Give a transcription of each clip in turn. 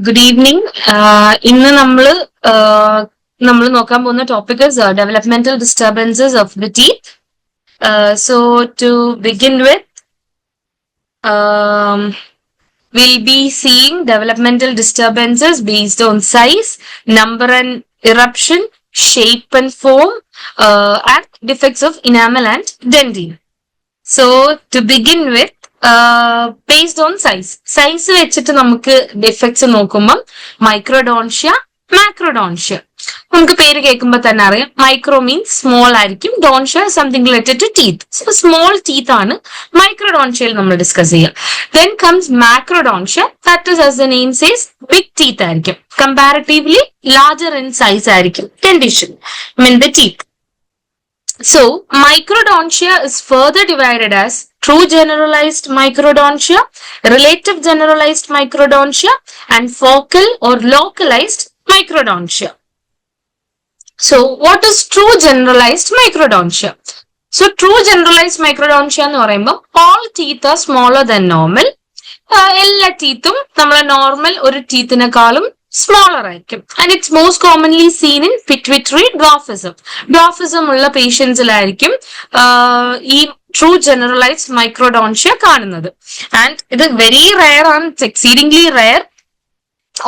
Good evening. ഇന്ന് നമ്മൾ നോക്കാൻ പോകുന്ന topic developmental disturbances of the teeth. So to begin with, we'll be seeing developmental disturbances based on size, number and eruption, shape and form, and defects of enamel and dentin. So to begin with, based on size വെച്ചിട്ട് നമുക്ക് defects നോക്കുമ്പോൾ മൈക്രോഡോൺഷ്യ, മാക്രോഡോൺഷ്യ. നമുക്ക് പേര് കേൾക്കുമ്പോൾ തന്നെ അറിയാം, micro means small ആയിരിക്കും, dontia something related to teeth. So small teeth ആണ് മൈക്രോഡോൺഷ്യയിൽ നമ്മൾ ഡിസ്കസ് ചെയ്യുക. Then comes macrodontia, that is as the name says big teeth ആയിരിക്കും, കമ്പാരിറ്റീവ്ലി ലാർജർ ഇൻ സൈസ് ആയിരിക്കും dentition mean the teeth. So, microdontia is further divided as true generalized microdontia, relative generalized microdontia, and focal or localized microdontia. So, what is true generalized microdontia? So, true generalized microdontia എന്ന് പറയുമ്പോൾ all teeth are smaller than normal. എല്ലാ ടീത്തും നമ്മളെ normal ഒരു ടീത്തിനെക്കാളും smaller ആയിരിക്കും. And it's most commonly seen in pituitary dwarfism. Dwarfism ഉള്ള പേഷ്യൻസിലായിരിക്കും ഈ ട്രൂ ജനറലൈസ്ഡ് മൈക്രോഡോൺഷ്യ കാണുന്നത്. ആൻഡ് ഇത് വെരി റയർ ആണ്, exceedingly rare.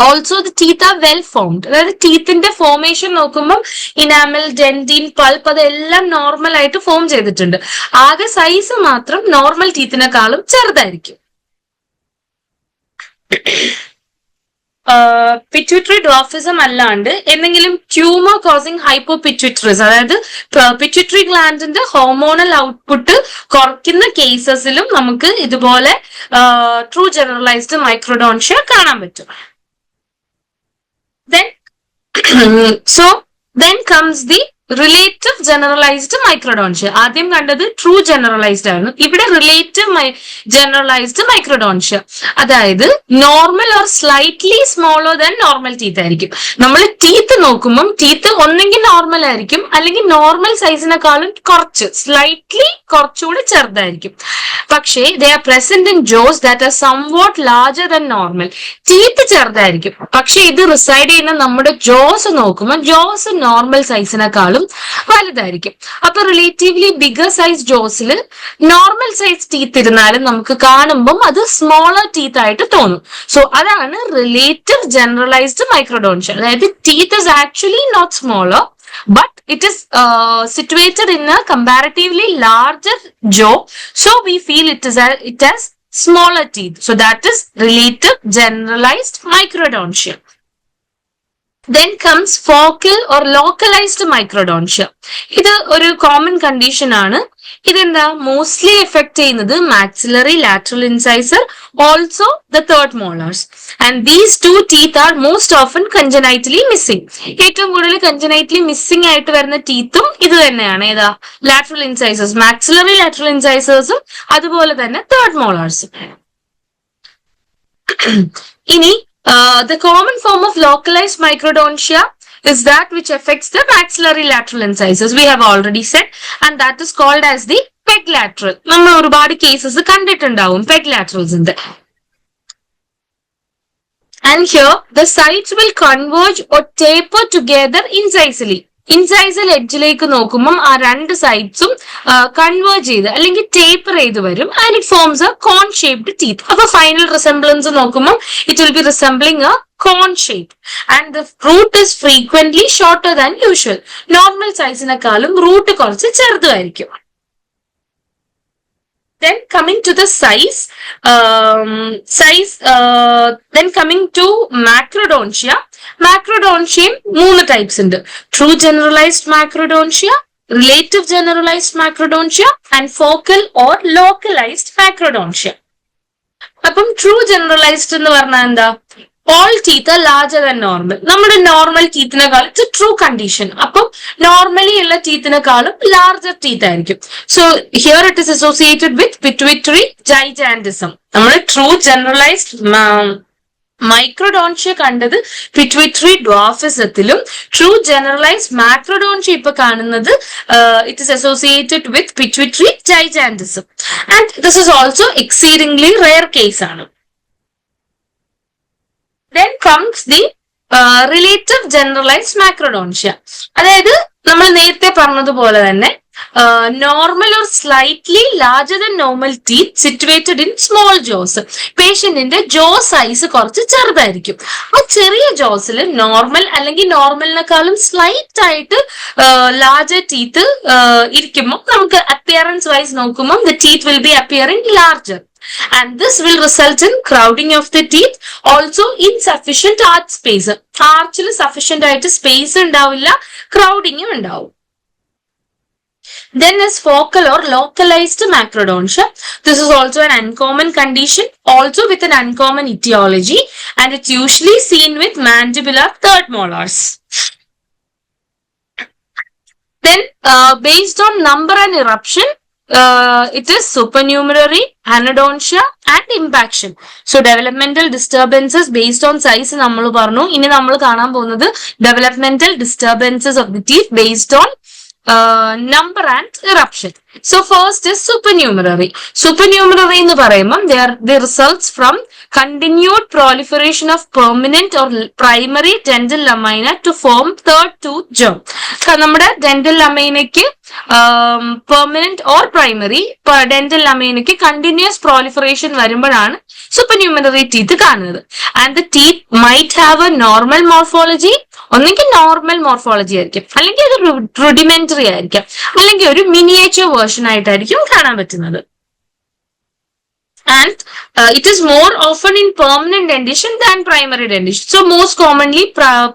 Also the teeth are well formed. അതായത് ടീത്തിന്റെ ഫോർമേഷൻ നോക്കുമ്പോൾ ഇനാമൽ, ഡെന്റിൻ, പൾപ്പ് അതെല്ലാം നോർമൽ ആയിട്ട് ഫോം ചെയ്തിട്ടുണ്ട്. ആകെ സൈസ് മാത്രം നോർമൽ ടീത്തിനെക്കാളും ചെറുതായിരിക്കും. പിറ്റ്യൂട്ടറി ഡ്വാർഫിസം അല്ലാണ്ട് എന്തെങ്കിലും ട്യൂമർ കോസിങ് ഹൈപ്പോപിറ്റ്യൂട്ടറിസ്, അതായത് പിറ്റ്യൂട്ടറി ഗ്ലാൻഡിന്റെ ഹോർമോണൽ ഔട്ട്പുട്ട് കുറയ്ക്കുന്ന കേസസിലും നമുക്ക് ഇതുപോലെ ട്രൂ ജനറലൈസ്ഡ് മൈക്രോഡോൺഷ്യ കാണാൻ പറ്റും. Then comes the relative generalised microdontia. ആദ്യം കണ്ടത് ട്രൂ ജനറലൈസ്ഡ് ആണ്, ഇവിടെ റിലേറ്റീവ് ജനറലൈസ്ഡ് മൈക്രോഡോൺഷ്യ. അതായത് normal or slightly smaller than normal teeth ആയിരിക്കും. നമ്മൾ ടീത്ത് നോക്കുമ്പോൾ ടീത്ത് ഒന്നെങ്കിൽ നോർമൽ ആയിരിക്കും, അല്ലെങ്കിൽ നോർമൽ സൈസിനെക്കാളും സ്ലൈറ്റ്ലി കുറച്ചുകൂടി ചെറുതായിരിക്കും. പക്ഷേ they are present in Jose that are somewhat larger than normal. Teeth ചെറുതായിരിക്കും, പക്ഷെ ഇത് റിസൈഡ് ചെയ്യുന്ന നമ്മുടെ ജോസ് നോക്കുമ്പോൾ ജോസ് നോർമൽ സൈസിനെക്കാളും വലുതായിരിക്കും. അപ്പൊ റിലേറ്റീവ്ലി ബിഗർ സൈസ് ജോസിൽ നോർമൽ സൈസ് ടീത്ത് ഇരുന്നാലും നമുക്ക് കാണുമ്പോൾ അത് സ്മോളർ ടീത്ത് ആയിട്ട് തോന്നും. സോ അതാണ് റിലേറ്റീവ് ജനറലൈസ്ഡ് മൈക്രോഡോൺഷ്യ. അതായത് teeth is actually not smaller, but it is situated in a comparatively larger jaw, so we feel it has smaller teeth. So that is relative generalized microdontia. Then comes focal or localized microdontia. ഇത് ഒരു common condition ആണ്. ഇതെന്താ mostly effect ചെയ്യുന്നത് maxillary lateral incisor, also the third molars, and these two teeth are most often congenitally missing. ഏറ്റവും കൂടുതൽ congenitally missing ആയിട്ട് വരുന്ന ടീത്തും ഇത് തന്നെയാണ്. ഏതാ? lateral incisors, maxillary lateral incisors, അതുപോലെ തന്നെ third molars. ഇനി the common form of localized microdontia is that which affects the maxillary lateral incisors, we have already said, and that is called as the peg lateral. നമ്മൾ ഒരുപാട് cases കണ്ടിട്ടുണ്ടാവും peg laterals in there. And here the sides will converge or taper together incisally. ഇൻസൈസൽ എഡ്ജിലേക്ക് നോക്കുമ്പോൾ ആ രണ്ട് സൈഡ്സും converge ചെയ്ത് അല്ലെങ്കിൽ taper ചെയ്ത് വരും. And it forms a cone shaped teeth. അപ്പൊ ഫൈനൽ റിസംബ്ലൻസ് നോക്കുമ്പോൾ it will be resembling a cone shape. And the root is frequently shorter than usual. Normal സൈസിനെക്കാളും റൂട്ട് കുറച്ച് ചെറുതായിരിക്കും. Then coming to the then coming to macrodontia. Macrodontiaയും 3 types ഉണ്ട്. True generalised macrodontia, relative generalised macrodontia, and focal or localized macrodontia. അപ്പം true generalised എന്ന് പറഞ്ഞാൽ എന്താ? all teeth are larger than normal. നമ്മുടെ നോർമൽ ടീത്തിനെക്കാളും ഇറ്റ്സ് ട്രൂ കണ്ടീഷൻ. അപ്പം normally ഉള്ള ടീത്തിനെക്കാളും larger teeth ആയിരിക്കും. So here it is associated with pituitary gigantism. നമ്മൾ true generalised മൈക്രോഡോൺഷ്യ കണ്ടത് പിറ്റ്യൂട്ടറി ഡ്വാർഫിസത്തിലും ട്രൂ ജനറലൈസ്ഡ് മാക്രോഡോൺഷ്യ ഇപ്പൊ കാണുന്നത് it is associated with pituitary gigantism. And this is also exceedingly rare case ആണ്. Then comes the relative generalized macrodontia. അതായത് നമ്മൾ നേരത്തെ പറഞ്ഞതുപോലെ തന്നെ normal or slightly larger than normal teeth situated in small jaws. പേഷ്യന്റിന്റെ jaw size കുറച്ച് ചെറുതായിരിക്കും. ആ ചെറിയ ജോസിൽ നോർമൽ അല്ലെങ്കിൽ നോർമലിനെക്കാളും സ്ലൈറ്റ് ആയിട്ട് ലാർജർ ടീത്ത് ഇരിക്കുമ്പോൾ നമുക്ക് അപ്പിയറൻസ് വൈസ് നോക്കുമ്പോൾ the teeth will be appearing larger. And this will result in crowding of the teeth, also insufficient arch space. Archil sufficient ആയിട്ട് space ഉണ്ടാവില്ല, crowding ഉണ്ടാവും. Then is focal or localized macrodontia. This is also an uncommon condition, also with an uncommon etiology, and it's usually seen with mandibular third molars. Then based on number and eruption, it is supernumerary, anodontia and impaction. So developmental disturbances based on size നമ്മൾ പറഞ്ഞു. ഇനി നമ്മൾ കാണാൻ പോകുന്നത് developmental disturbances of the teeth based on number and eruption. So first is supernumerary. Supernumerary എന്ന് പറയുമ്പോൾ they results from continued proliferation of permanent or primary dental lamina to form third tooth jaw. നമ്മുടെ dental laminaക്ക് permanent or primary dental laminaക്ക് continuous proliferation വരുമ്പോഴാണ് supernumerary teeth കാണുന്നത്. And the teeth might have a normal morphology. ഒന്നെങ്കിൽ normal morphology ആയിരിക്കും, അല്ലെങ്കിൽ ഒരു rudimentary ആയിരിക്കാം, അല്ലെങ്കിൽ ഒരു മിനിയേച്ചർ വേർഷൻ ആയിട്ടായിരിക്കും കാണാൻ പറ്റുന്നത്. And it is more often in permanent dentition than primary dentition. So most commonly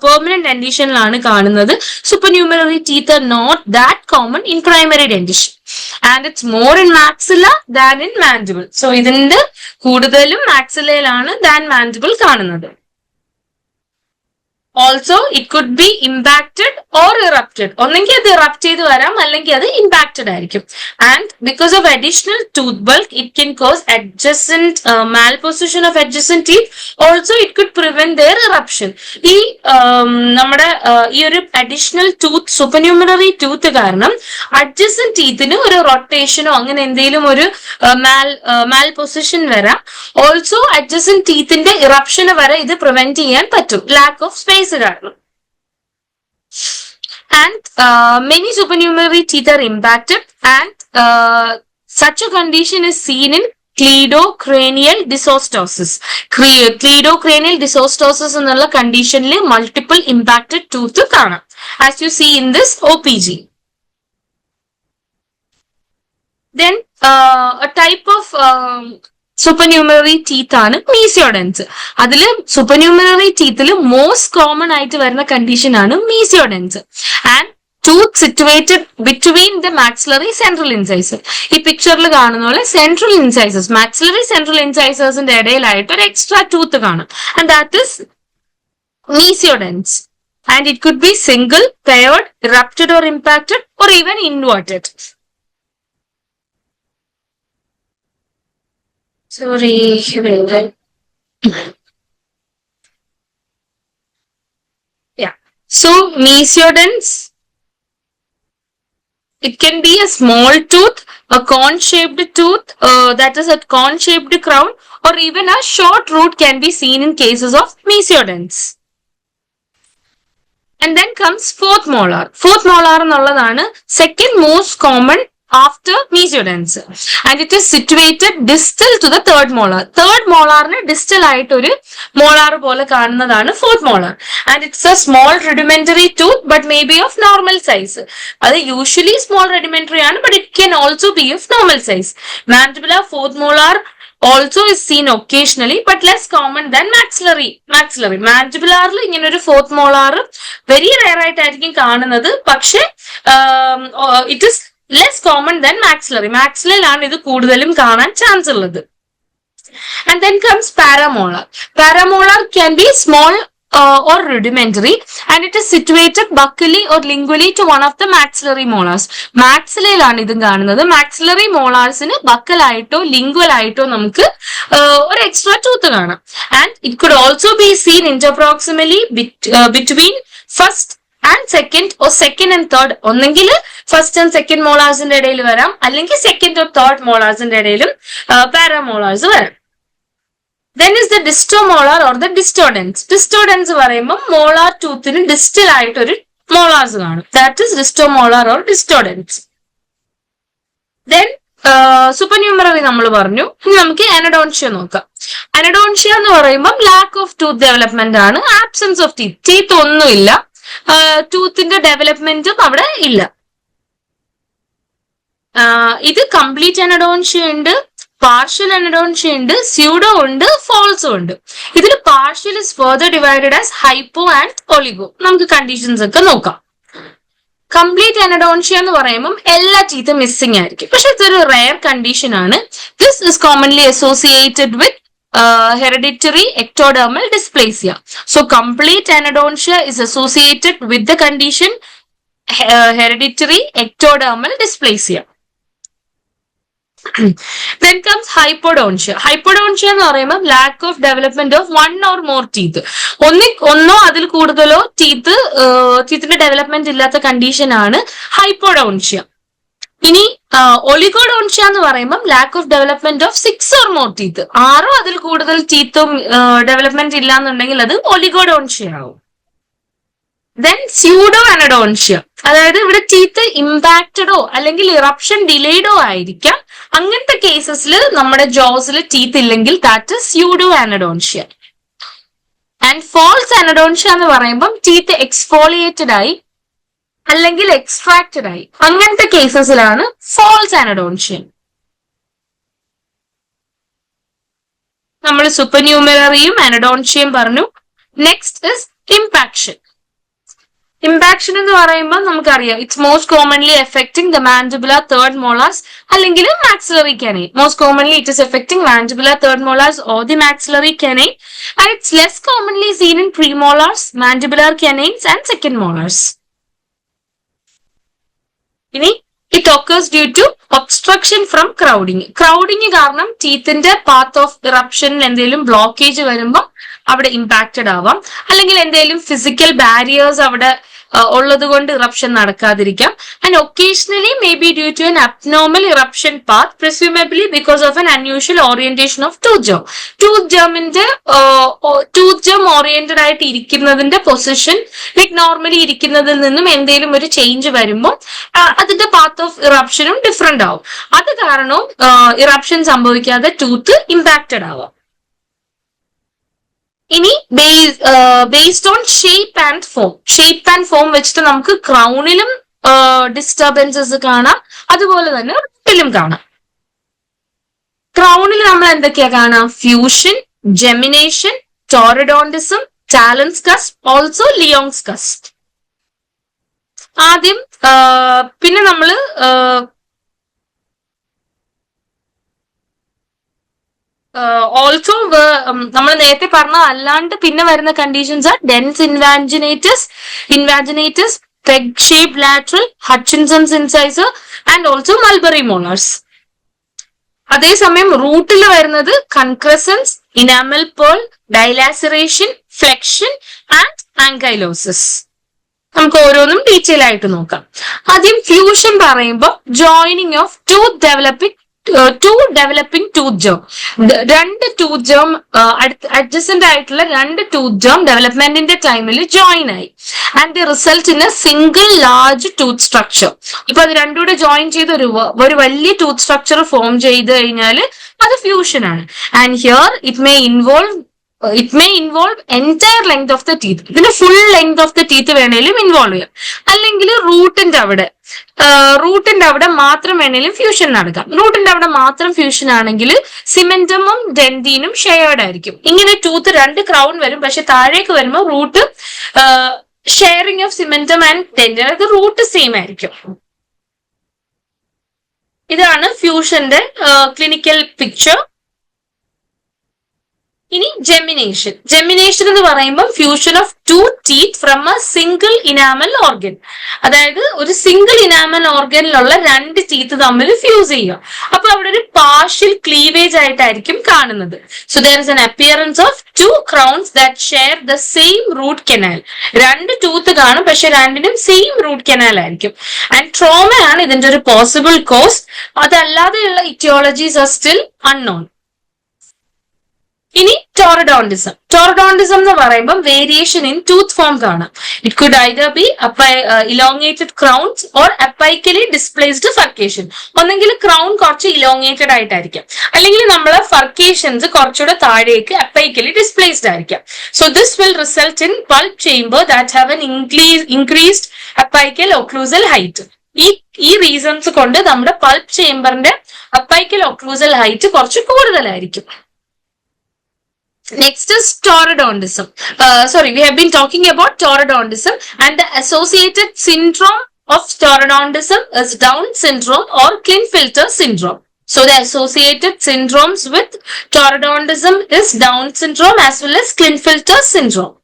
permanent dentition ലാണ് കാണുന്നത്. Supernumerary teeth are not that common in primary dentition. And it's more in maxilla than in mandible. So ഇതിന്റെ കൂടുതലും maxillയിലാണ് than mandible കാണുന്നത്. Also, it could be impacted or erupted. ഒന്നെങ്കിൽ അത് erupt ചെയ്ത് വരാം, അല്ലെങ്കിൽ അത് impacted ആയിരിക്കും. And because of additional tooth bulk, it can cause adjacent malposition of adjacent teeth. Also, it could prevent their eruption. ഈ നമ്മുടെ ഈ ഒരു അഡീഷണൽ ടൂത്ത് സൂപ്പർന്യൂമററി ടൂത്ത് കാരണം അഡ്ജസന്റ് ടീത്തിന് ഒരു റൊട്ടേഷനോ അങ്ങനെ എന്തെങ്കിലും ഒരു മാൽപൊസിഷൻ വരാം. ഓൾസോ അഡ്ജസന്റ് ടീത്തിന്റെ ഇറപ്ഷന് വരെ ഇത് പ്രിവെന്റ് ചെയ്യാൻ പറ്റും, ലാക്ക് ഓഫ് സ്പേസ് കാരണം. And many supernumerary teeth are impacted, and such a condition is seen in cleidocranial dysostosis. Cleidocranial dysostosis എന്നുള്ള കണ്ടീഷനിൽ മൾട്ടിപ്പിൾ ഇമ്പാക്റ്റഡ് ടൂത്ത് കാണാം, as you see in this OPG. Then a type of supernumerary teeth ആണ് മീസിയോഡൻസ്. അതില് supernumerary teethല് most common ആയിട്ട് വരുന്ന condition ആണ് mesiodens. And tooth situated between the maxillary central incisor. ഈ പിക്ചറിൽ കാണുന്ന പോലെ സെൻട്രൽ ഇൻസൈസേഴ്സ്, മാക്സിലറി സെൻട്രൽ ഇൻസൈസേഴ്സിന്റെ ഇടയിലായിട്ട് ഒരു എക്സ്ട്രാ ടൂത്ത് കാണും. And that is mesiodens. And it could be single, paired, erupted or impacted, or even inverted. Sorry. Yeah. So mesiodonts, it can be a small tooth, a cone-shaped tooth, that is a cone-shaped crown, or even a short root can be seen in cases of mesiodonts. And then comes fourth molar. Fourth molar എന്നുള്ളതാണ് second most common after mesiodonts, and it is situated distal to the third molar. Third molarനെ distal ആയിട്ട് ഒരു molar പോലെ കാണുന്നതാണ് fourth molar, and it's a small rudimentary tooth but may be of normal size. അത് usually small rudimentary ആണ്, but it can also be of normal size. Mandibular fourth molar also is seen occasionally but less common than maxillary. Mandibularൽ ഇങ്ങനെ ഒരു fourth molar very rare ആയിട്ടായിരിക്കും കാണുന്നത്, പക്ഷെ it is less common than maxillary. maxillary ഇത് കൂടുതലും കാണാൻ chance ഉള്ളത്. And then comes paramolar. Paramolar can be small or rudimentary, and it is situated buccally or lingually to one of the maxillary molars. maxillary ഇതും കാണുന്നത്. maxillary molarsന് buccal ആയിട്ടോ lingual ആയിട്ടോ നമുക്ക് ഒരു എക്സ്ട്രാ ടൂത്ത് കാണാം. And it could also be seen interproximally between first and second or second and third. ഒന്നെങ്കിൽ first and second മോളാഴ്സിന്റെ ഇടയിൽ വരാം, അല്ലെങ്കിൽ സെക്കൻഡ് ഓർ തേർഡ് മോളാഴ്സിന്റെ ഇടയിലും പാരാമോളാഴ്സ് വരാം. Then is the distomolar or the distordens. Distordens പറയുമ്പോൾ molar ടൂത്തിന് distal ആയിട്ട് ഒരു molars കാണും. That is distomolar or distordens. Then സൂപ്പർന്യൂമററി നമ്മൾ പറഞ്ഞു. ഇനി നമുക്ക് അനഡോൺഷ്യ നോക്കാം. അനഡോൺഷ്യ എന്ന് പറയുമ്പോൾ ലാക്ക് ഓഫ് ടൂത്ത് ഡെവലപ്മെന്റ് ആണ്, ആബ്സെൻസ് ഓഫ് ടീത്ത്. ടീത്ത് ഒന്നുമില്ല, ടൂത്തിന്റെ ഡെവലപ്മെന്റും അവിടെ ഇല്ല. ഇത് കംപ്ലീറ്റ് അനഡോൺഷ്യ ഉണ്ട്, പാർഷ്യൽ അനഡോൺഷ്യ ഉണ്ട്, സ്യൂഡോ ഉണ്ട്, ഫോൾസോ ഉണ്ട്. ഇതിൽ partial is further divided as hypo and oligo. നമുക്ക് കണ്ടീഷൻസ് ഒക്കെ നോക്കാം. കംപ്ലീറ്റ് അനഡോൺഷ്യ എന്ന് പറയുമ്പോൾ എല്ലാ ടീത്തും മിസ്സിംഗ് ആയിരിക്കും, പക്ഷെ ഇതൊരു റെയർ കണ്ടീഷൻ ആണ്. This is commonly associated with hereditary ectodermal dysplasia. So complete anodontia is associated with the condition hereditary ectodermal dysplasia. Then comes hypodontia. Hypodontia എന്ന് പറയുമ്പോൾ lack of development of one or more teeth. ഒന്നോ അതിൽ കൂടുതലോ ടീത്തിന്റെ development ഇല്ലാത്ത condition ആണ് ഹൈപ്പോഡോൺഷ്യ. ഇനി ഒളിഗോഡോൺഷ്യ എന്ന് പറയുമ്പോൾ lack of development of 6 or more teeth. 6 അതിൽ കൂടുതൽ ടീത്തും ഡെവലപ്മെന്റ് ഇല്ല എന്നുണ്ടെങ്കിൽ അത് ഒളിഗോഡോൺഷ്യ ആവും. ദെൻ സ്യൂഡോ അനഡോൺഷ്യ, അതായത് ഇവിടെ ടീത്ത് ഇമ്പാക്റ്റഡോ അല്ലെങ്കിൽ ഇറപ്ഷൻ ഡിലേഡോ ആയിരിക്കാം. അങ്ങനത്തെ കേസസിൽ നമ്മുടെ ജോസിൽ ടീത്ത് ഇല്ലെങ്കിൽ that is pseudo anodontia. And false anodontia എന്ന് പറയുമ്പോൾ ടീത്ത് എക്സ്ഫോളിയേറ്റഡ് ആയി അല്ലെങ്കിൽ എക്സ്ട്രാക്റ്റഡ് ആയി. അങ്ങനത്തെ കേസസിലാണ് ഫോൾസ് അനഡോൺഷ്യ. നമ്മൾ സൂപ്പർന്യൂമററിയും അനഡോൺഷ്യയും പറഞ്ഞു. Next is ഇംപാക്ഷൻ. ഇംപാക്ഷൻ എന്ന് പറയുമ്പോൾ നമുക്കറിയാം it's most commonly affecting the mandibular third molars അല്ലെങ്കിൽ maxillary canine. Most commonly it is affecting mandibular third molars or the maxillary canine, and it's less commonly seen in premolars, mandibular canines and second molars. ഇനി it occurs due to obstruction from crowding. Crowding കാരണം ടീത്തിന്റെ path of ഇറപ്ഷനിൽ എന്തെങ്കിലും blockage വരുമ്പോൾ അവിടെ impacted ആവാം, അല്ലെങ്കിൽ എന്തെങ്കിലും physical barriers അവിടെ ഉള്ളത് കൊണ്ട് ഇറപ്ഷൻ നടക്കാതിരിക്കാം. And occasionally may be due to an abnormal eruption path, presumably because of an unusual orientation of tooth germ. Tooth germ oriented ആയിട്ട് ഇരിക്കുന്നതിന്റെ പൊസിഷൻ ലൈക് നോർമലി ഇരിക്കുന്നതിൽ നിന്നും എന്തെങ്കിലും ഒരു ചേഞ്ച് വരുമ്പോൾ അതിന്റെ പാത്ത് ഓഫ് ഇറപ്ഷനും ഡിഫറെന്റ് ആവും. അത് കാരണവും ഇറപ്ഷൻ സംഭവിക്കാതെ ടൂത്ത് ഇമ്പാക്റ്റഡ് ആവാം. ഇനി based on shape and form. Shape and form വെച്ചിട്ട് നമുക്ക് ക്രൗണിലും ഡിസ്റ്റർബൻസസ് കാണാം, അതുപോലെ തന്നെ റൂട്ടിലും കാണാം. ക്രൗണിൽ നമ്മൾ എന്തൊക്കെയാ കാണാം? Fusion, gemination, taurodontism, talon's cusp, also Leong's cusp. ആദ്യം പിന്നെ നമ്മള് ഓൾസോ നമ്മൾ നേരത്തെ പറഞ്ഞ അല്ലാണ്ട് പിന്നെ വരുന്ന conditions are dens invaginatus, peg shape lateral, Hutchinson's incisor and also mulberry molars. അതേസമയം റൂട്ടിൽ വരുന്നത് concrescence, enamel pearl, dilaceration, flexion and ankylosis. നമുക്ക് ഓരോന്നും ഡീറ്റെയിൽ ആയിട്ട് നോക്കാം. ആദ്യം ഫ്യൂഷൻ പറയുമ്പോൾ joining of developing tooth germ. രണ്ട് ടൂത്ത് ജേം അഡ്ജസന്റ് ആയിട്ടുള്ള രണ്ട് ടൂത്ത് ജേം ഡെവലപ്മെന്റിന്റെ ടൈമിൽ ജോയിൻ ആയി and the result in a single large tooth structure. ഇപ്പൊ അത് രണ്ടുകൂടെ ജോയിൻ ചെയ്ത് ഒരു വലിയ ടൂത്ത് സ്ട്രക്ചർ ഫോം ചെയ്ത് കഴിഞ്ഞാൽ അത് ഫ്യൂഷൻ ആണ്. And here it may involve entire length of the teeth. ഇതിന്റെ full length of the teeth വേണേലും ഇൻവോൾവ് ചെയ്യാം, അല്ലെങ്കിൽ റൂട്ടിന്റെ അവിടെ മാത്രം വേണേലും ഫ്യൂഷൻ നടക്കാം. റൂട്ടിന്റെ അവിടെ മാത്രം ഫ്യൂഷൻ ആണെങ്കിൽ സിമെന്റമും ഡെന്റീനും ഷെയർഡ് ആയിരിക്കും. ഇങ്ങനെ ടൂത്ത് രണ്ട് ക്രൗൺ വരും, പക്ഷെ താഴേക്ക് വരുമ്പോൾ root sharing of cementum and dentin, അതായത് റൂട്ട് സെയിം ആയിരിക്കും. ഇതാണ് ഫ്യൂഷന്റെ ക്ലിനിക്കൽ പിക്ചർ. ഇനി ജെമിനേഷൻ. ജെമിനേഷൻ എന്ന് പറയുമ്പോൾ fusion of two teeth from A single enamel organ. അതായത് ഒരു സിംഗിൾ ഇനാമൽ ഓർഗനിലുള്ള രണ്ട് ടീത്ത് തമ്മിൽ ഫ്യൂസ് ചെയ്യുക. അപ്പൊ അവിടെ ഒരു പാർഷ്യൽ ക്ലീവേജ് ആയിട്ടായിരിക്കും കാണുന്നത്. So there is an appearance of two crowns that share the same root canal. രണ്ട് ടൂത്ത് കാണും, പക്ഷെ രണ്ടിനും സെയിം റൂട്ട് കനാൽ ആയിരിക്കും. ആൻഡ് ട്രോമ ആണ് ഇതിന്റെ ഒരു പോസിബിൾ കോസ്. അതല്ലാതെയുള്ള ഇറ്റിയോളജീസ് ആർ സ്റ്റിൽ അൺനോൺ. ഇനി ടോറഡോണ്ടിസം. ടോറഡോണ്ടിസം എന്ന് പറയുമ്പോൾ വേരിയേഷൻ ഇൻ ടൂത്ത് ഫോം കാണാം. It could either be elongated crowns or apically displaced furcation. ഒന്നെങ്കിൽ ക്രൗൺ കുറച്ച് ഇലോങ്ങേറ്റഡ് ആയിട്ടായിരിക്കാം, അല്ലെങ്കിൽ നമ്മളെ ഫർക്കേഷൻസ് കുറച്ചുകൂടെ താഴേക്ക് അപ്പൈക്കലി ഡിസ്പ്ലേസ്ഡ് ആയിരിക്കാം. So this will result in pulp chamber that have an increased apical occlusal height. ഈ reasons കൊണ്ട് നമ്മുടെ പൾപ്പ് ചേംബറിന്റെ അപ്പൈക്കൽ ഒക്ലൂസൽ ഹൈറ്റ് കുറച്ച് കൂടുതലായിരിക്കും. Next is taurodontism. We have been talking about taurodontism, and the associated syndrome of taurodontism is Down syndrome or Klinefelter syndrome. So the associated syndromes with taurodontism is Down syndrome as well as Klinefelter syndrome.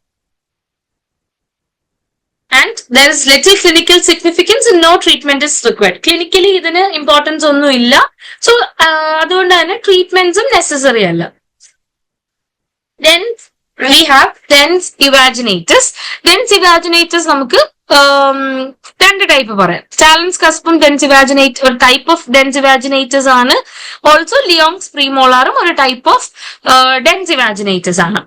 And there is little clinical significance and no treatment is required. Clinically ഇതിന് importance ഒന്നും ഇല്ല. So അതുകൊണ്ട് തന്നെ treatments necessary അല്ല. Then we have dens invaginatus. Dens invaginatus നമുക്ക് രണ്ട് type പറയാം. Talents കസ്പും dense ഇവാജിനേറ്റ് ഒരു ടൈപ്പ് ഓഫ് ഡെൻസ് ഇവാജിനേറ്റസ് ആണ്. ഓൾസോ ലിയോങ്സ് പ്രീമോളാറും ഒരു ടൈപ്പ് ഓഫ് ഡെൻസ് ഇവാജിനേറ്റസ് ആണ്.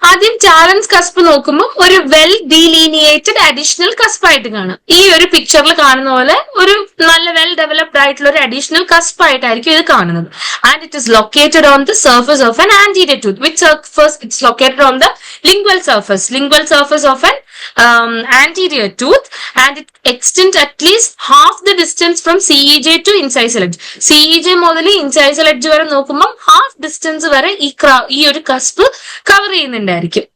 ആദ്യം ടാലൻസ് കസ്പ് നോക്കുമ്പോൾ ഒരു വെൽ ഡീലീനിയേറ്റഡ് അഡീഷണൽ കസ്പ് ആയിട്ട് കാണാം. ഈ ഒരു പിക്ചറിൽ കാണുന്ന പോലെ ഒരു നല്ല വെൽ ഡെവലപ്ഡ് ആയിട്ടുള്ള ഒരു അഡീഷണൽ കസ്പ് ആയിട്ടായിരിക്കും ഇത് കാണുന്നത്. And it is located on the surface of an anterior tooth. Which surface? It's located on the lingual surface of an anterior tooth, and it extends at least half the distance from CEJ to incisal edge. CEJ മുതൽ incisal edge വരെ നോക്കുമ്പോൾ half distance വരെ ഈ ഒരു cusp cover ചെയ്യുന്നുണ്ടായിരിക്കും.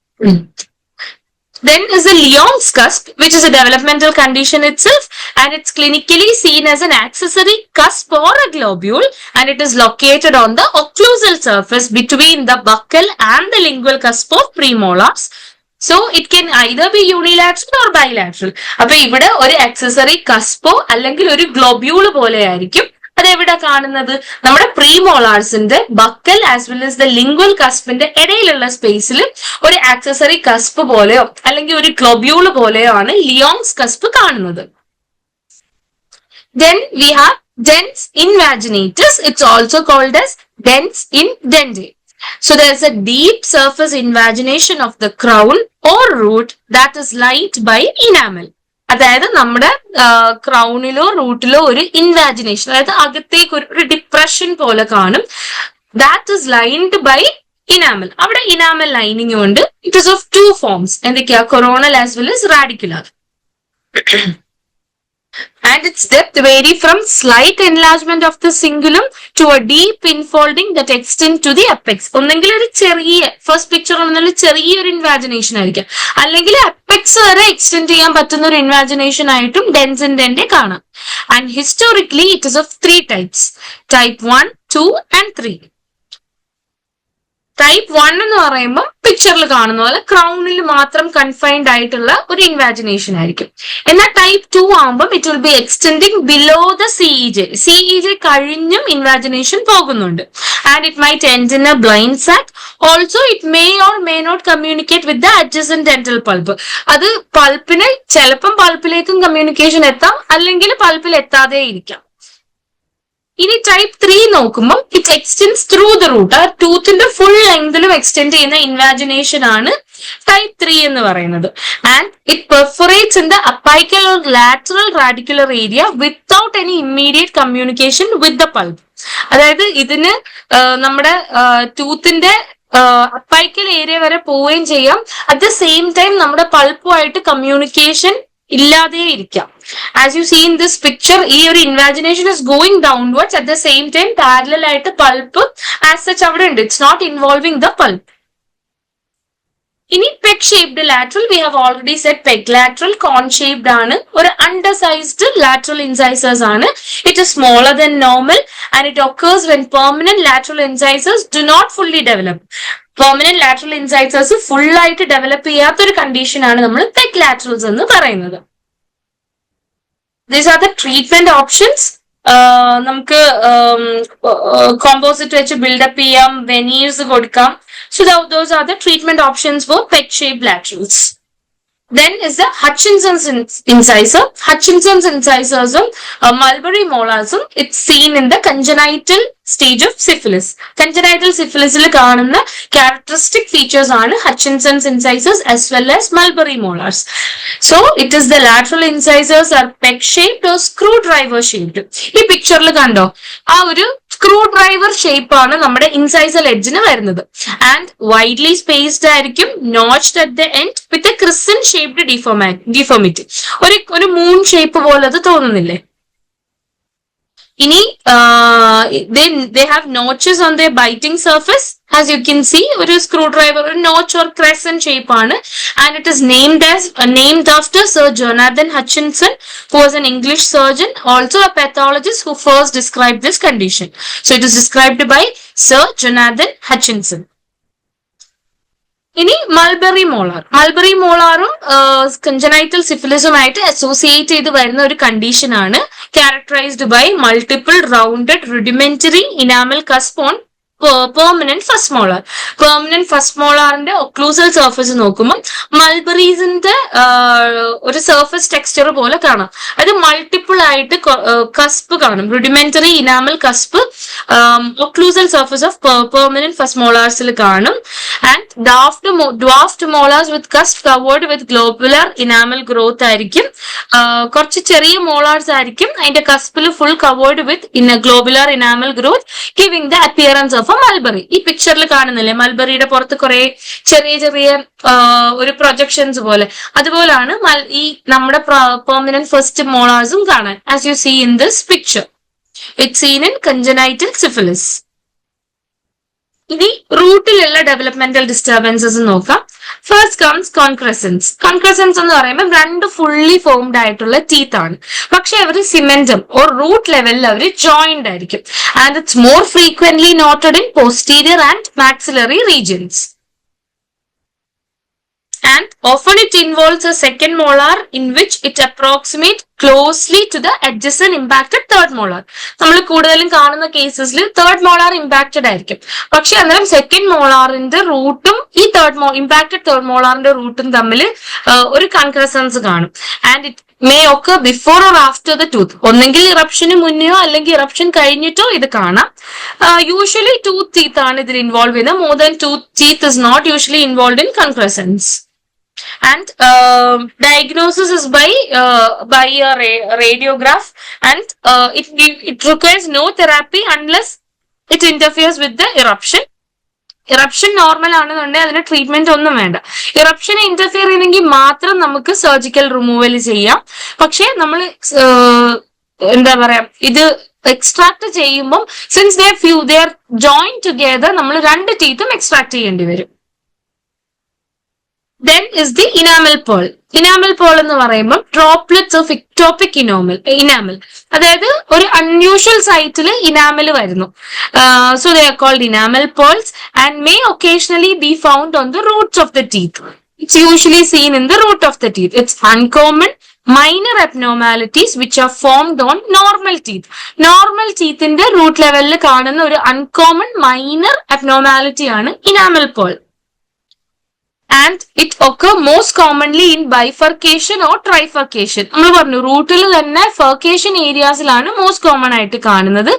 Then is the Lyon's cusp, which is a developmental condition itself, and it's clinically seen as an accessory cusp or a globule, and it is located on the occlusal surface between the buccal and the lingual cusp of premolars. So it can either be unilateral or bilateral. അപ്പൊ ഇവിടെ ഒരു accessory കസ്പോ അല്ലെങ്കിൽ ഒരു ഗ്ലോബ്യൂള് പോലെ ആയിരിക്കും. അതെവിടെ കാണുന്നത്? നമ്മുടെ പ്രീമോളാർസിന്റെ buccal as well as the lingual കസ്പിന്റെ ഇടയിലുള്ള സ്പേസിൽ ഒരു ആക്സസറി കസ്പ് പോലെയോ അല്ലെങ്കിൽ ഒരു ഗ്ലോബ്യൂള് പോലെയോ ആണ് ലിയോങ്സ് കസ്പ് കാണുന്നത്. Then we have dens invaginatus. It's also called as dens indente. So there is a deep surface invagination of the crown or root that is lined by enamel. അതായത് നമ്മുടെ ക്രൗണിലോ റൂട്ടിലോ ഒരു ഇൻവാജിനേഷൻ, അതായത് അകത്തേക്ക് ഒരു ഡിപ്രഷൻ പോലെ കാണും. That is lined by enamel. അവിടെ enamel lining ഉണ്ട്. It is of two forms. എന്തൊക്കെയാ? Coronal as well as radicular. And its depth vary from slight enlargement of the cingulum to a deep infolding that extends to the apex. ഒന്നെങ്കിൽ ഒരു ചെറിയ first picture ഒന്നെങ്കിൽ ചെറിയൊരു ഇൻവാജിനേഷൻ ആയിരിക്കാം, അല്ലെങ്കിൽ apex വരെ extend ചെയ്യാൻ പറ്റുന്ന ഒരു ഇൻവാജിനേഷൻ ആയിട്ടും ഡെൻസിന്റെ കാണാം. And historically it is of 3 types. Type 1, 2 and 3. Type 1 എന്ന് പറയുമ്പോൾ പിക്ചറിൽ കാണുന്ന പോലെ ക്രൗണിൽ മാത്രം കൺഫൈൻഡ് ആയിട്ടുള്ള ഒരു ഇൻവാജിനേഷൻ ആയിരിക്കും. എന്നാൽ ടൈപ്പ് 2 ആകുമ്പോൾ it will be extending below the CEJ കഴിഞ്ഞും ഇൻവാജിനേഷൻ പോകുന്നുണ്ട്. And it might end in a blind sac. Also it may or may not communicate with the adjacent dental pulp. അത് പൾപ്പിന് ചിലപ്പം പൾപ്പിലേക്കും കമ്മ്യൂണിക്കേഷൻ എത്താം, അല്ലെങ്കിൽ പൾപ്പിൽ എത്താതെ ഇരിക്കാം. ഇനി ടൈപ്പ് 3 നോക്കുമ്പോൾ it extends through the root. ആ ടൂത്തിന്റെ ഫുൾ ലെങ്തിലും എക്സ്റ്റെൻഡ് ചെയ്യുന്ന ഇൻവാജിനേഷൻ ആണ് ടൈപ്പ് 3 എന്ന് പറയുന്നത്. And it perforates in the apical or lateral radicular area without any immediate communication with the pulp. അതായത് ഇതിന് നമ്മുടെ ടൂത്തിന്റെ അപ്പൈക്കൽ ഏരിയ വരെ പോവുകയും ചെയ്യാം, അറ്റ് ദ സെയിം ടൈം നമ്മുടെ പൾപ്പുമായിട്ട് കമ്മ്യൂണിക്കേഷൻ ഇല്ലാതെ ഇരിക്കാം. As you see in this picture, ഈ ഒരു invagination is going downwards, at the same time parallel ആയിട്ട് പൾപ്പ് ആസ് സച്ച് അവിടെ ഉണ്ട്. It's not involving the pulp. ഇനി peg shaped lateral, we have already said peg lateral cone shaped ആണ്, ഒരു undersized lateral incisors ആണ്. It is smaller than normal and it occurs when permanent lateral incisors do not fully develop. Permanent lateral incisors full ആയിട്ട് develop ചെയ്യാത്തൊരു condition ആണ് നമ്മൾ peg laterals എന്ന് പറയുന്നത്. These are the treatment options. നമുക്ക് composite വെച്ച് build-up ചെയ്യാം, വെനീഴ്സ് കൊടുക്കാം. So those are the treatment options for peg-shaped laterals. Then is the Hutchinson's incisor. Hutchinson's incisors, mulberry molars, it's seen in the congenital stage of syphilis. Congenital syphilis the characteristic features are Hutchinson's incisors as well as mulberry molars. So it is the lateral incisors are peg shaped or screwdriver shaped. This picture kando screwdriver shape ആണ് നമ്മുടെ ഇൻസൈസൽ എഡ്ജിന് വരുന്നത് and widely spaced ആയിരിക്കും notched at the end with a crescent shaped deformity ഒരു moon shape പോലെ അത് തോന്നുന്നില്ലേ ഇനി they have notches on their biting surface as you can see ഒരു screwdriver ഒരു notch or crescent shape ആണ് and it is named after Sir Jonathan Hutchinson who was an English surgeon also a pathologist who first described this condition. So it is described by Sir Jonathan Hutchinson. ഇനി mulberry മോളാറും congenital സിഫിലിസുമായിട്ട് associate ചെയ്ത് വരുന്ന ഒരു condition ആണ് characterized by multiple rounded rudimentary enamel cusp on permanent first മോളാറിന്റെ occlusal surface നോക്കുമ്പോൾ മൾബറീസിന്റെ ഒരു സർഫസ് ടെക്സ്ചർ പോലെ കാണാം അത് മൾട്ടിപ്പിൾ ആയിട്ട് കസ്പ് കാണും rudimentary enamel cusp occlusal surface of permanent first മോളാർസിൽ കാണും and dwarfed molars with cusp covered with globular enamel growth ആയിരിക്കും കുറച്ച് ചെറിയ മോളാർസ് ആയിരിക്കും അതിന്റെ കസ്പിൽ full covered with globular enamel growth giving the appearance of mulberry ഈ പിക്ചറിൽ കാണുന്നില്ലേ മൾബറിയുടെ പുറത്ത് കുറെ ചെറിയ ഒരു പ്രൊജക്ഷൻസ് പോലെ അതുപോലാണ് ഈ നമ്മുടെ പെർമനന്റ് ഫസ്റ്റ് മോളാർസും കാണാൻ as you see in this picture it's seen in congenital syphilis ഇനി റൂട്ടിലുള്ള ഡെവലപ്മെന്റൽ ഡിസ്റ്റർബൻസസ് നോക്കാം ഫസ്റ്റ് കംസ് കോൺക്രസൻസ് എന്ന് പറയുമ്പോൾ രണ്ട് ഫുള്ളി ഫോംഡ് ആയിട്ടുള്ള ടീത്ത് ആണ് പക്ഷെ അവർ സിമെന്റും ഓർ റൂട്ട് ലെവലിൽ അവർ ജോയിന്റ് ആയിരിക്കും and it's more frequently noted in posterior and maxillary regions and often it involves a second molar in which it approximates closely to the adjacent impacted third molar. നമ്മൾ കൂടുതലും കാണുന്ന കേസസിൽ third molar impacted ആയിരിക്കും പക്ഷെ അന്നേരം second മോളാറിന്റെ റൂട്ടും ഈ impacted third മോളാറിന്റെ റൂട്ടും തമ്മിൽ ഒരു കൺക്രസൻസ് കാണും ആൻഡ് ഇറ്റ് മേ ഒക്കെ before or after the tooth ഒന്നെങ്കിൽ ഇറപ്ഷന് മുന്നെയോ അല്ലെങ്കിൽ ഇറപ്ഷൻ കഴിഞ്ഞിട്ടോ ഇത് കാണാം യൂഷ്വലി ടൂത്ത് ടീത്ത് ആണ് ഇതിൽ ഇൻവോൾവ് ചെയ്യുന്നത് more than tooth teeth is not usually involve in concrescence and diagnosis is by a radiograph and it requires no therapy unless it interferes with the eruption normal ആണെന്നുണ്ടെങ്കിൽ അതിന് treatment ഒന്നും വേണ്ട eruption interfere ചെയ്തെങ്കിൽ മാത്രം നമുക്ക് surgical removal ചെയ്യാം പക്ഷെ നമ്മൾ എന്താ പറയാ ഇത് എക്സ്ട്രാക്ട് ചെയ്യുമ്പോൾ since they are join together നമ്മൾ രണ്ട് ടീത്തും എക്സ്ട്രാക്ട് ചെയ്യേണ്ടി വരും Then is the enamel pearl. Enamel pearl എന്ന് പറയുമ്പോൾ droplets of ectopic enamel. അതായത് ഒരു അൺയൂഷ്വൽ സൈറ്റിൽ ഇനാമൽ വരുന്നു so they are called enamel pearls and may occasionally be found on the roots of the teeth. It's usually seen in the root of the teeth. It's uncommon minor abnormalities which are formed on normal teeth. Normal teeth in the root level കാണുന്ന ഒരു uncommon minor abnormality ആണ് enamel pearl. And it occur most commonly in bifurcation or trifurcation. നമ്മൾ പറഞ്ഞു റൂട്ടിൽ തന്നെ ഫർക്കേഷൻ ഏരിയാസിലാണ് most common ആയിട്ട് കാണുന്നത്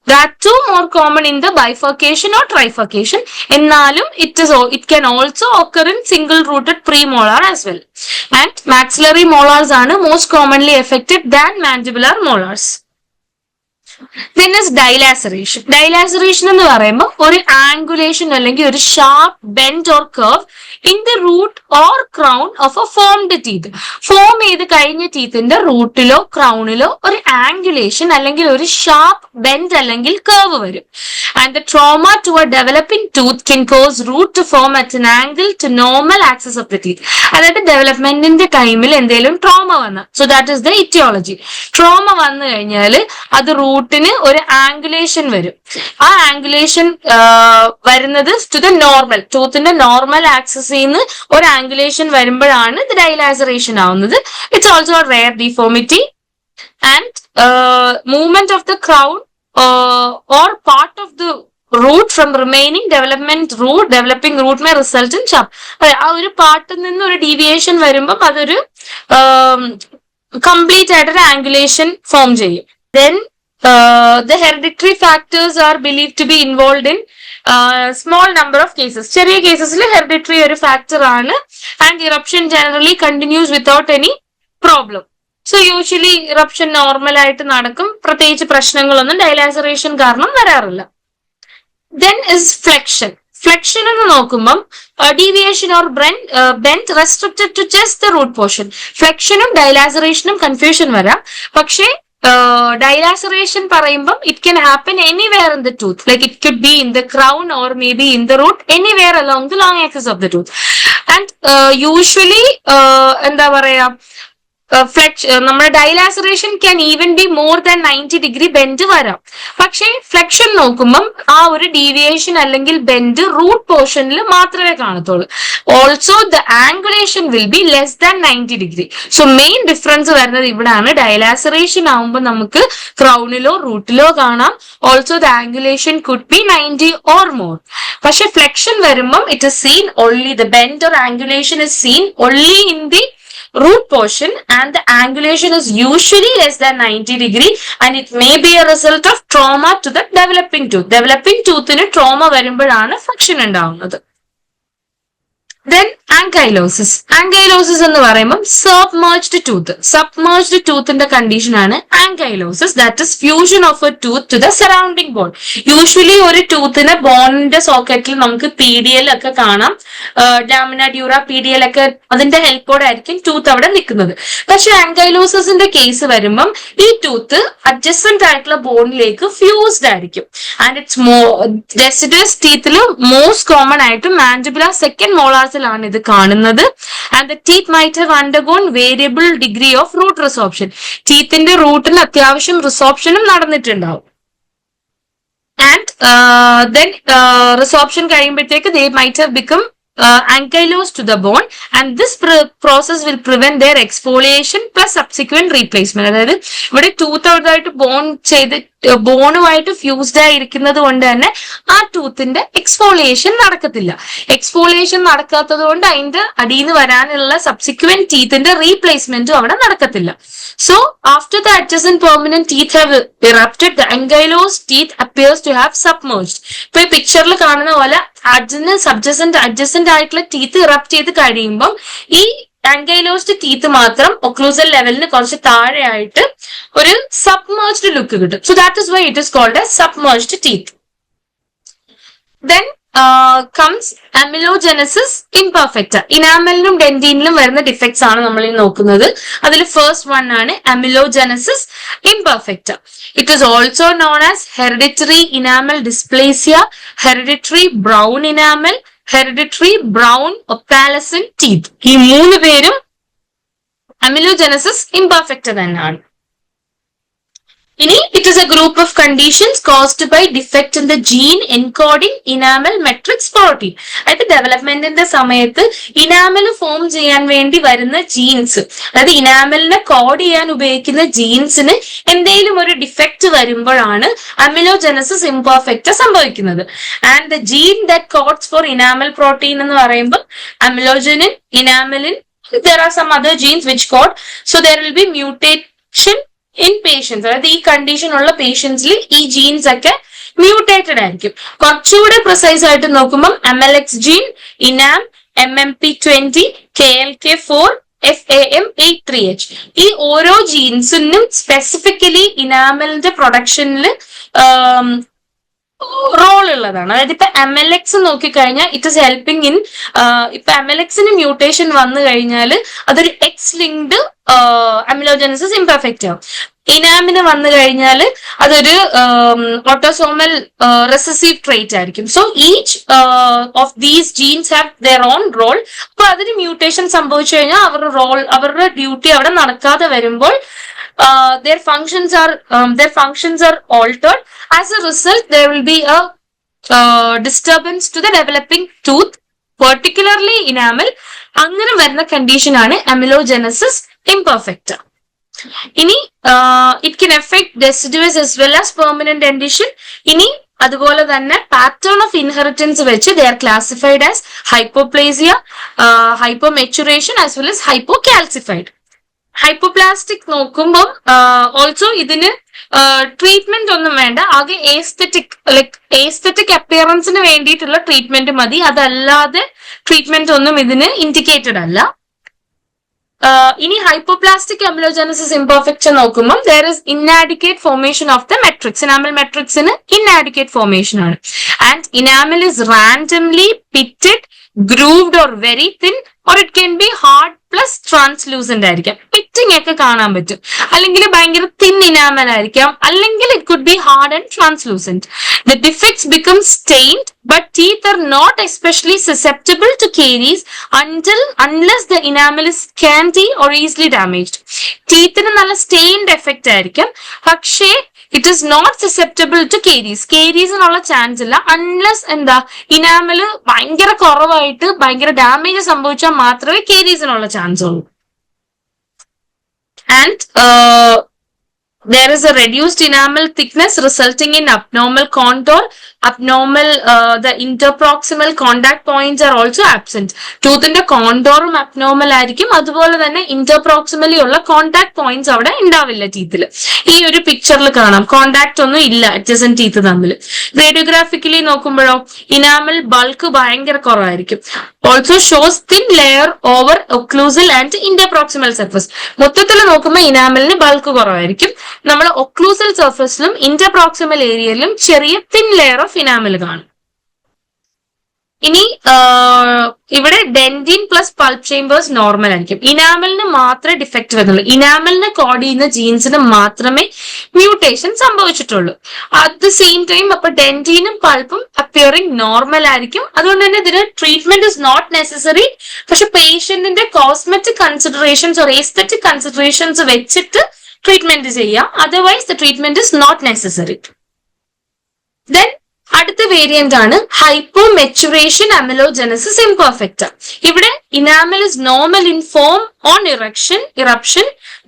that too more common in the bifurcation or trifurcation എന്നാലും it can also occur in single rooted premolar as well and maxillary molars ആണ് most commonly affected than mandibular molars. Then is dilaceration. Dilaceration എന്ന് പറയുമ്പോൾ ഒരു angulation അല്ലെങ്കിൽ ഒരു sharp bend or curve in the root or crown of a formed teeth form ചെയ്ത് കഴിഞ്ഞ ടീത്തിന്റെ റൂട്ടിലോ ക്രൗണിലോ ഒരു ആംഗുലേഷൻ അല്ലെങ്കിൽ ഒരു ഷാർപ്പ് ബെൻഡ് അല്ലെങ്കിൽ കർവ് വരും and the trauma to a developing tooth can cause root to form at an angle to normal axis of the teeth അതായത് ഡെവലപ്മെന്റിന്റെ ടൈമിൽ എന്തെങ്കിലും ട്രോമ വന്ന so that is the etiology trauma വന്നു കഴിഞ്ഞാൽ അത് റൂട്ടിന് ഒരു ആംഗുലേഷൻ വരും ആ ആംഗുലേഷൻ വരുന്നത് ടു ദ നോർമൽ ടൂത്തിന്റെ നോർമൽ ആക്സസിൽ നിന്ന് ഒരു ആംഗുലേഷൻ വരുമ്പോഴാണ് ഇത് ഡൈലാസറേഷൻ ആവുന്നത് it's also A rare deformity and movement of the crown or part of the root from remaining developing root may result in sharp. ആ ഒരു പാർട്ടിൽ നിന്ന് ഒരു ഡീവിയേഷൻ വരുമ്പം അതൊരു കംപ്ലീറ്റ് ആയിട്ടൊരു ആംഗുലേഷൻ ഫോം ചെയ്യും. Then the hereditary factors are believed to be involved in small number of cases. ചെറിയ കേസസിൽ hereditary ഒരു ഫാക്ടർ ആണ്. And eruption generally continues without any problem. So usually eruption normal ആയിട്ട് നടക്കും, പ്രത്യേകിച്ച് പ്രശ്നങ്ങളൊന്നും ഡൈലാസറേഷൻ കാരണം വരാറില്ല. Then is flexion. Flexion എന്ന് നോക്കുമ്പം deviation or bend restricted to just the root portion. ഫ്ലെക്ഷനും ഡൈലാസറേഷനും കൺഫ്യൂഷൻ വരാം. പക്ഷേ dilaceration പറയുമ്പം it can happen anywhere in the tooth, like it could be in the crown or maybe in the root, anywhere along the long axis of the tooth. And usually എന്താ പറയാ, നമ്മുടെ dilaceration can even be more than 90 degree bend വരാം. പക്ഷേ flexion നോക്കുമ്പം ആ ഒരു deviation അല്ലെങ്കിൽ bend root പോർഷനിൽ മാത്രമേ കാണത്തുള്ളൂ. Also the angulation will be less than 90 degree. So main difference വരുന്നത് ഇവിടാണ്. ഡൈലാസറേഷൻ ആവുമ്പോൾ നമുക്ക് ക്രൗണിലോ റൂട്ടിലോ കാണാം. Also the angulation could be 90 or more. പക്ഷെ ഫ്ലെക്ഷൻ വരുമ്പം it is scene only the bend or angulation is scene only in the root portion, and the angulation is usually less than 90 degree, and it may be a result of trauma to the developing tooth. Developing tooth in trauma വരുമ്പോഴാണ് flexion ഉണ്ടാവുന്നത്. Then ankylosis. Ankylosis എന്ന് പറയുമ്പോൾ submerged tooth. Submerged toothന്റെ condition ആണ് ankylosis. That is fusion of a tooth to the surrounding bone. Usually ഒരു ടൂത്തിനെ ബോണിന്റെ സോക്കറ്റിൽ നമുക്ക് PDL ഒക്കെ കാണാം. Lamina dura PDL ഒക്കെ അതിന്റെ ഹെൽപ്പോടെ ആയിരിക്കും ടൂത്ത് അവിടെ നിൽക്കുന്നത്. പക്ഷെ ആങ്കൈലോസിന്റെ കേസ് വരുമ്പം ഈ ടൂത്ത് അഡ്ജസ്റ്റന്റ് ആയിട്ടുള്ള ബോണിലേക്ക് ഫ്യൂസ്ഡ് ആയിരിക്കും. ആൻഡ് ഇറ്റ്സ് ഡെസിഡസ് ടീത്തിൽ മോസ്റ്റ് കോമൺ ആയിട്ട് മാൻഡിബുലർ സെക്കൻഡ് മോളാർസിലാണ് ഇത് കാണുന്നത്. And the teeth might have undergone variable degree of root resorption. ടീത്തിന്റെ റൂട്ടിന് അത്യാവശ്യം റിസോപ്ഷനും നടന്നിട്ടുണ്ടാവും. ആൻഡ് ദെൻ റിസോപ്ഷൻ കഴിയുമ്പോഴത്തേക്ക് they might have become ankylosed to the bone, and this process will prevent their exfoliation plus subsequent replacement. അതായത് ഇവിടെ tooth ഔട്ടായിട്ട് ബോണുമായിട്ട് fused ആയിരിക്കുന്നത് കൊണ്ട് തന്നെ ആ ടൂത്തിന്റെ എക്സ്ഫോളിയേഷൻ നടക്കത്തില്ല. എക്സ്ഫോളിയേഷൻ നടക്കാത്തത് കൊണ്ട് അതിന്റെ അടിയിൽ നിന്ന് വരാനുള്ള സബ്സിക്വന്റ് ടീത്തിന്റെ റീപ്ലേസ്മെന്റും അവിടെ നടക്കത്തില്ല. So after the adjacent permanent teeth have erupted, the ankylosed teeth appears to have submerged. ഇപ്പൊ ഈ പിക്ചറിൽ കാണുന്ന പോലെ അതിന് adjacent ആയിട്ടുള്ള ടീത്ത് ഇറപ്റ്റ് ചെയ്ത് കഴിയുമ്പം ഈ ആങ്കൈലോസ്ഡ് ടീത്ത് മാത്രം ഒക്ലൂസൽ ലെവലിന് കുറച്ച് താഴെയായിട്ട് ഒരു സബ്മേർജ്ഡ് ലുക്ക് കിട്ടും. So that is why it is called a submerged teeth. Then comes Amelogenesis imperfecta. ഇനാമലിനും ഡെന്റീനിലും വരുന്ന ഡിഫക്ട്സ് ആണ് നമ്മൾ ഈ നോക്കുന്നത്. അതിൽ ഫസ്റ്റ് വൺ ആണ് Amelogenesis imperfecta. It is also known as hereditary enamel dysplasia, hereditary brown enamel, hereditary brown opalescent teeth. ഈ മൂന്ന് പേരും Amelogenesis imperfecta തന്നെയാണ്. ഇനി it is a group of conditions caused by defect in the gene encoding enamel matrix protein. അതായത് ഡെവലപ്മെന്റിന്റെ സമയത്ത് enamel form ചെയ്യാൻ വേണ്ടി വരുന്ന ജീൻസ്, അതായത് ഇനാമലിനെ കോഡ് ചെയ്യാൻ ഉപയോഗിക്കുന്ന ജീൻസിന് എന്തെങ്കിലും ഒരു ഡിഫക്റ്റ് വരുമ്പോഴാണ് അമിലോജനസിസ് ഇംപെർഫെക്റ്റ സംഭവിക്കുന്നത്. And the gene that codes for enamel protein എന്ന് പറയുമ്പോൾ അമിലോജനിൻ, ഇനാമലിൻ, there are some other genes which code, so there will be mutation in patients. അതായത് ഈ കണ്ടീഷൻ ഉള്ള പേഷ്യൻസിൽ ഈ ജീൻസ് ഒക്കെ മ്യൂട്ടേറ്റഡ് ആയിരിക്കും. കുറച്ചുകൂടെ പ്രിസൈസ് ആയിട്ട് നോക്കുമ്പോൾ MLX gene, ഇനാം, MMP20, KLK4, FAM83H, ഈ ഓരോ ജീൻസിനും സ്പെസിഫിക്കലി ഇനാമലിന്റെ പ്രൊഡക്ഷനിൽ റോൾ ഉള്ളതാണ്. അതായത് ഇപ്പൊ MLX നോക്കിക്കഴിഞ്ഞാൽ ഇറ്റ് ഇസ് ഹെൽപ്പിംഗ് ഇൻ, ഇപ്പൊ MLXന് മ്യൂട്ടേഷൻ വന്നു കഴിഞ്ഞാൽ അതൊരു എക്സ് ലിങ്ക്ഡ് അമിലോജനസിസ് ഇംപെർഫെക്റ്റ് ആവും. ഇനാമിന് വന്നു കഴിഞ്ഞാൽ അതൊരു ഓട്ടോസോമൽ റെസസീവ് ട്രേറ്റ് ആയിരിക്കും. So each of these genes have their own role. അപ്പൊ അതിന് മ്യൂട്ടേഷൻ സംഭവിച്ചു കഴിഞ്ഞാൽ അവരുടെ ഡ്യൂട്ടി അവിടെ നടക്കാതെ വരുമ്പോൾ their functions are altered. As a result, there will be a disturbance to the developing tooth, particularly enamel. അങ്ങനെ വരുന്ന കണ്ടീഷൻ ആണ് Amelogenesis imperfecta. ഇനി it can affect deciduous as well as permanent dentition. ഇനി അതുപോലെ തന്നെ പാറ്റേൺ ഓഫ് ഇൻഹെറിറ്റൻസ് വെച്ച് they are classified as hypoplasia, hypomaturation as well as hypocalcified. Hypoplastic നോക്കുമ്പോൾ also ഇതിന് ട്രീറ്റ്മെന്റ് ഒന്നും വേണ്ട, ആകെ ഏസ്തെറ്റിക് അപ്പിയറൻസിന് വേണ്ടിയിട്ടുള്ള ട്രീറ്റ്മെന്റ് മതി, അതല്ലാതെ ട്രീറ്റ്മെന്റ് ഒന്നും ഇതിന് ഇൻഡിക്കേറ്റഡ് അല്ല. ഇനി ഹൈപ്പോപ്ലാസ്റ്റിക് അമിലോജനസിസ് ഇംപെർഫെക്റ്റ നോക്കുമ്പോൾ there is inadequate formation of the matrix. Enamel മെട്രിക്സിന് ഇന്നാഡിക്വേറ്റ് ഫോർമേഷൻ ആണ്. And enamel is randomly pitted, grooved or very thin, or it can be hard plus translucent ആയിരിക്കാം. Pitting ഒക്കെ കാണാൻ പറ്റും, അല്ലെങ്കിൽ ഭയങ്കര തിൻ ഇനാമൽ ആയിരിക്കാം, അല്ലെങ്കിൽ it could be hard and translucent. The defects become stained, but teeth are not especially susceptible to caries unless the enamel is scanty or easily damaged. ടീത്തിന് നല്ല സ്റ്റെയിൻഡ് എഫക്റ്റ് ആയിരിക്കും, പക്ഷേ it is not susceptible to caries. കേരീസിനുള്ള chance ഇല്ല unless എന്താ enamel ഭയങ്കര കുറവായിട്ട് ഭയങ്കര ഡാമേജ് സംഭവിച്ചാൽ മാത്രമേ കേരീസിനുള്ള ചാൻസ് ഉള്ളൂ. And there is a reduced enamel thickness resulting in abnormal contour. The interproximal contact points are also absent. ടൂത്തിന്റെ കോണ്ടോറും അബ്നോർമൽ ആയിരിക്കും, അതുപോലെ തന്നെ ഇന്റർപ്രോക്സിമലി ഉള്ള കോണ്ടാക്ട് പോയിന്റ്സ് അവിടെ ഉണ്ടാവില്ല ടീത്തിൽ. ഈ ഒരു പിക്ചറിൽ കാണാം, കോണ്ടാക്ട് ഒന്നും ഇല്ല അഡ്ജസന്റ് ടീത്ത് തമ്മിൽ. റേഡിയോഗ്രാഫിക്കലി നോക്കുമ്പോഴോ ഇനാമൽ ബൾക്ക് ഭയങ്കര കുറവായിരിക്കും. Also shows thin layer over occlusal and interproximal surface. മൊത്തത്തിൽ നോക്കുമ്പോൾ ഇനാമലിന് ബൾക്ക് കുറവായിരിക്കും. നമ്മൾ ഒക്ലൂസൽ സർഫസിലും ഇന്റർപ്രോക്സിമൽ ഏരിയയിലും ചെറിയ തിൻ ലെയർ ഓഫ് ഇനാമൽ കാണും. ഇനി ഇവിടെ dentine plus pulp chambers normal ആയിരിക്കും. ഇനാമലിന് മാത്രമേ ഡിഫക്റ്റ് വരുന്നുള്ളൂ. ഇനാമലിന് കോഡ് ചെയ്യുന്ന ജീൻസിന് മാത്രമേ മ്യൂട്ടേഷൻ സംഭവിച്ചിട്ടുള്ളൂ. അറ്റ് ദ സെയിം ടൈം അപ്പൊ ഡെന്റിനും പൾപ്പും അപ്പിയറിംഗ് നോർമൽ ആയിരിക്കും. അതുകൊണ്ട് തന്നെ ഇതിന് ട്രീറ്റ്മെന്റ് ഇസ് നോട്ട് നെസസറി. പക്ഷെ പേഷ്യന്റിന്റെ cosmetic considerations or aesthetic considerations വെച്ചിട്ട് ട്രീറ്റ്മെന്റ് ചെയ്യാം. Otherwise the treatment is not necessary. Then അടുത്ത വേരിയന്റ് ആണ് ഹൈപ്പോമെച്ചുറേഷൻ അമിലോജനസിസ് ഇംപെർഫെക്റ്റ. ഇവിടെ enamel is normal in form on eruption,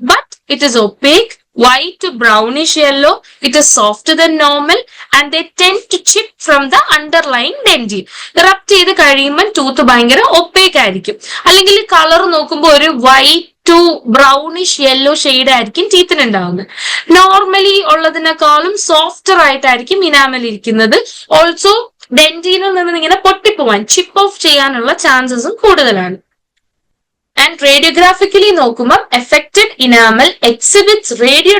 but it is opaque, white to brownish yellow. It is softer than normal and they tend to chip from the underlying dentin. Erupt ചെയ്ത് കഴിയുമ്പോൾ tooth ഭയങ്കര opaque ആയിരിക്കും, അല്ലെങ്കിൽ colour നോക്കുമ്പോൾ ഒരു white to brownish yellow shade ആയിരിക്കും ടീത്തിന് ഉണ്ടാവുന്നത്. നോർമലി ഉള്ളതിനേക്കാളും സോഫ്റ്റർ ആയിട്ടായിരിക്കും ഇനാമൽ ഇരിക്കുന്നത്. ഓൾസോ ഡെന്റീനിൽ നിന്ന് ഇങ്ങനെ പൊട്ടിപ്പോവാൻ, ചിപ്പ് ഓഫ് ചെയ്യാനുള്ള ചാൻസസും കൂടുതലാണ്. ആൻഡ് റേഡിയോഗ്രാഫിക്കലി നോക്കുമ്പോൾ affected enamel exhibits radio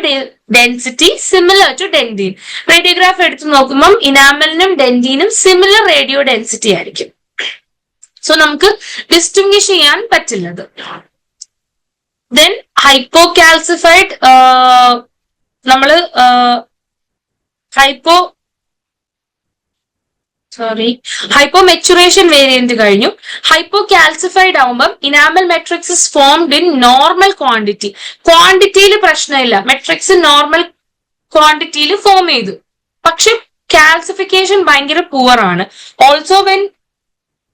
density similar to dentine. Radiograph എടുത്ത് നോക്കുമ്പോൾ ഇനാമലിനും ഡെന്റീനും സിമിലർ റേഡിയോ ഡെൻസിറ്റി ആയിരിക്കും. സോ നമുക്ക് ഡിസ്റ്റിംഗ്വിഷ് ചെയ്യാൻ പറ്റില്ലത്. ദെൻ ഹൈപ്പോകാൽസിഫൈഡ് ഹൈപ്പോമെച്ചുറേഷൻ വേരിയന്റ് കഴിഞ്ഞു. ഹൈപ്പോകാൽസിഫൈഡ് ആവുമ്പം enamel matrix is formed in normal ക്വാണ്ടിറ്റിയിൽ പ്രശ്നമില്ല, മെട്രിക്സ് നോർമൽ ക്വാണ്ടിറ്റിയിൽ ഫോം ചെയ്തു. പക്ഷെ കാൽസിഫിക്കേഷൻ ഭയങ്കര പുവർ ആണ്. Also when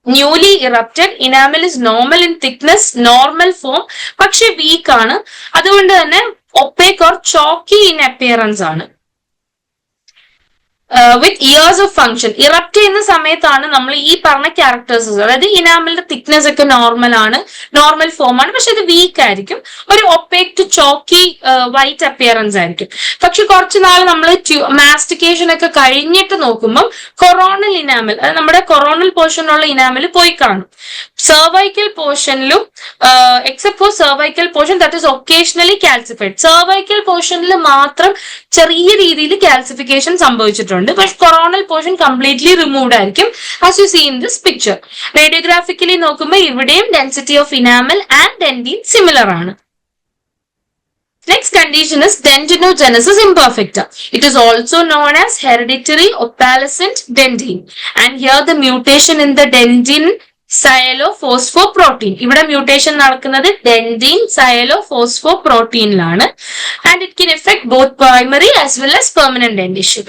newly erupted enamel is normal in thickness, normal form, പക്ഷെ വീക്ക് ആണ്. അതുകൊണ്ട് തന്നെ opaque or chalky in appearance ആണ്. With years of function. Erupt ചെയ്യുന്ന സമയത്താണ് നമ്മൾ ഈ പറഞ്ഞ ക്യാരക്ടേഴ്സ്, അതായത് ഇനാമലിന്റെ തിക്നെസ് ഒക്കെ നോർമൽ ആണ്, നോർമൽ ഫോം ആണ്, പക്ഷെ ഇത് വീക്ക് ആയിരിക്കും. ഒരു opaque to chalky white appearance ആയിരിക്കും. പക്ഷെ കുറച്ച് നാൾ നമ്മൾ മാസ്റ്റിക്കേഷൻ ഒക്കെ കഴിഞ്ഞിട്ട് നോക്കുമ്പോൾ കൊറോണൽ ഇനാമൽ, അത് നമ്മുടെ കൊറോണൽ പോർഷനിലുള്ള ഇനാമൽ പോയി കാണും. സെർവൈക്കൽ പോർഷനിലും except for cervical portion that is occasionally calcified. Cervical പോർഷനിൽ മാത്രം ചെറിയ രീതിയിൽ കാൽസിഫിക്കേഷൻ സംഭവിച്ചിട്ടുണ്ട്, പക്ഷെ കൊറോണൽ പോർഷൻ കംപ്ലീറ്റ്ലി റിമൂവ്ഡ് ആയിരിക്കും, as you see in this picture. Radiographically നോക്കുമ്പോൾ ഇവിടെയും density of enamel and dentin similar ആണ്. Next condition is Dentinogenesis imperfecta. It is also known as hereditary opalescent dentin. And here the mutation in the dentin sialophosphoprotein. ഇവിടെ mutation നടക്കുന്നത് dentin സയലോഫോസ്ഫോപ്രോട്ടീനിലാണ്. And it can affect both primary as well as permanent dentition.